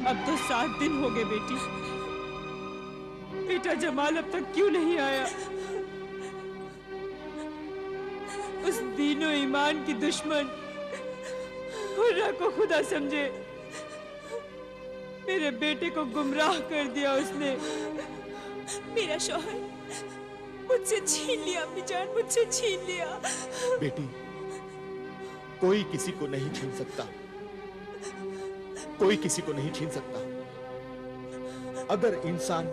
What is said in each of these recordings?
अब तो 7 दिन हो गए बेटी। बेटा जमाल अब तक क्यों नहीं आया? उस दीनो ईमान की दुश्मन हुर्रा को खुदा समझे मेरे बेटे को गुमराह कर दिया उसने। मेरा शौहर मुझसे छीन लिया अम्मी जान, मुझसे छीन लिया। बेटी, कोई किसी को नहीं छीन सकता, कोई किसी को नहीं छीन सकता। अगर इंसान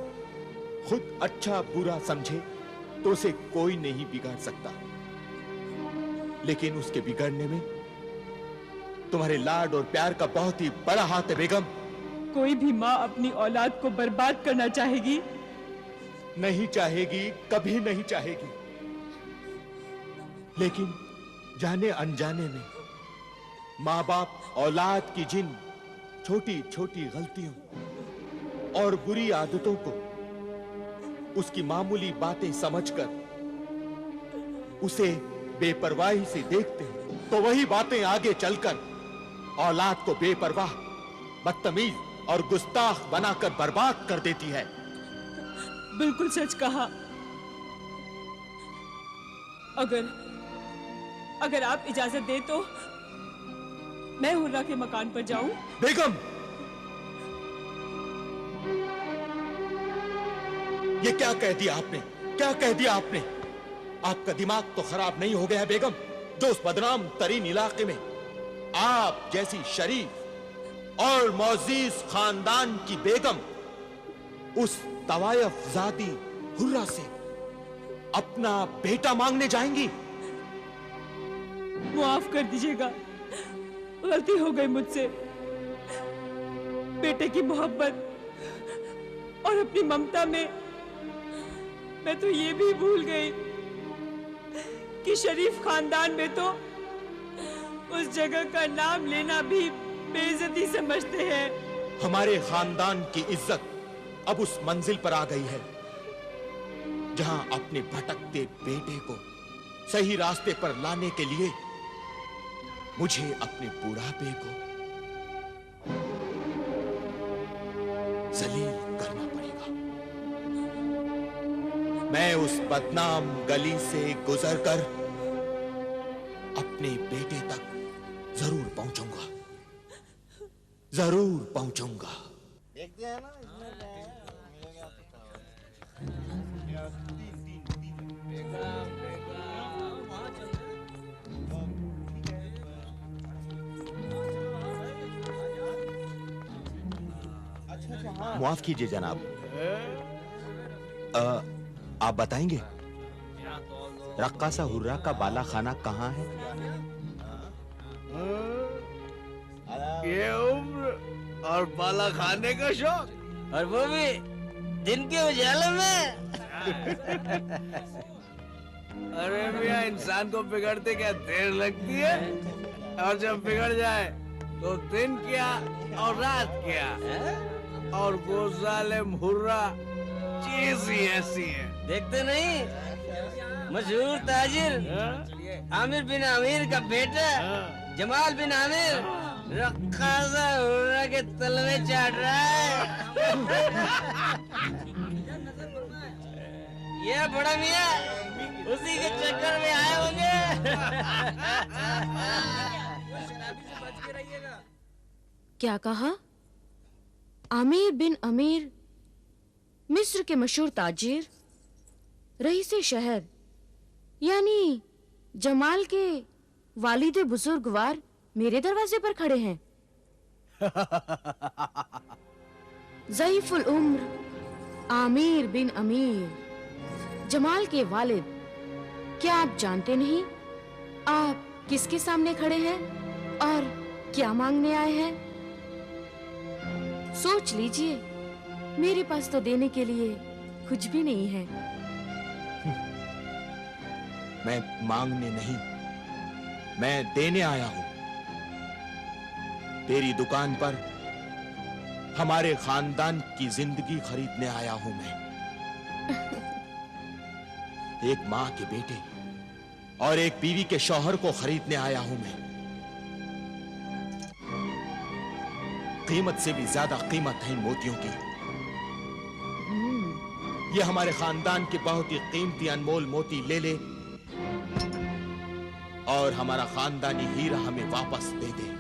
खुद अच्छा बुरा समझे तो उसे कोई नहीं बिगाड़ सकता, लेकिन उसके बिगड़ने में तुम्हारे लाड और प्यार का बहुत ही बड़ा हाथ है बेगम। कोई भी माँ अपनी औलाद को बर्बाद करना चाहेगी? नहीं चाहेगी, कभी नहीं चाहेगी, लेकिन जाने अनजाने में माँ बाप औलाद की जिन छोटी छोटी गलतियों और बुरी आदतों को उसकी मामूली बातें समझकर उसे बेपरवाही से देखते हैं, तो वही बातें आगे चलकर औलाद को बेपरवाह, बदतमीज और गुस्ताख बनाकर बर्बाद कर देती है। बिल्कुल सच कहा। अगर आप इजाजत दे तो मैं हुर्रा के मकान पर जाऊं? बेगम, ये क्या कह दिया आपने? क्या कह दिया आपने? आपका दिमाग तो खराब नहीं हो गया है बेगम, जो उस बदनाम तरीन इलाके में आप जैसी शरीफ और मोअज़्ज़िज़ खानदान की बेगम उस तवायफ ज़ादी हुर्रा से अपना बेटा मांगने जाएंगी? माफ कर दीजिएगा, गलती हो गई मुझसे। बेटे की मोहब्बत और अपनी ममता में मैं तो ये भी भूल गई कि शरीफ खानदान में तो उस जगह का नाम लेना भी बेइज्जती समझते हैं। हमारे खानदान की इज्जत अब उस मंजिल पर आ गई है जहां अपने भटकते बेटे को सही रास्ते पर लाने के लिए मुझे अपने बुढ़ापे को जलील करना पड़ेगा। मैं उस बदनाम गली से गुजरकर अपने बेटे तक जरूर पहुंचूंगा, जरूर पहुंचूंगा। देखते हैं ना माफ कीजिए जनाब, आप बताएंगे रक्कासा हुर्रा का बाला खाना कहाँ है? ये उम्र और बाला खाने का शौक, और वो भी दिन के उजाले में। अरे मियाँ, इंसान को बिगड़ते क्या देर लगती है, और जब बिगड़ जाए तो दिन क्या और रात क्या। और वो जालिम हुर्रा चीज ही ऐसी है। देखते नहीं, मशहूर ताजिर आमिर बिन आमिर का बेटा जमाल बिन आमिर रक्कासा हुर्रा के तलवे चाट रहा है। ये बड़ा मियाँ उसी के चक्कर में आए होंगे। क्या कहा? आमिर बिन अमीर, मिस्र के मशहूर ताजिर, रईसे शहर, यानी जमाल के वालिदे बुजुर्गवार मेरे दरवाजे पर खड़े हैं। ज़ईफुल उम्र आमिर बिन अमीर, जमाल के वालिद। क्या आप जानते नहीं आप किसके सामने खड़े हैं और क्या मांगने आए हैं? सोच लीजिए, मेरे पास तो देने के लिए कुछ भी नहीं है। मैं मांगने नहीं, मैं देने आया हूं। तेरी दुकान पर हमारे खानदान की जिंदगी खरीदने आया हूं मैं। एक माँ के बेटे और एक बीवी के शौहर को खरीदने आया हूं मैं। कीमत से भी ज्यादा कीमत है इन मोतियों की। ये हमारे खानदान के बहुत ही कीमती अनमोल मोती ले ले और हमारा खानदानी हीरा हमें वापस दे दे।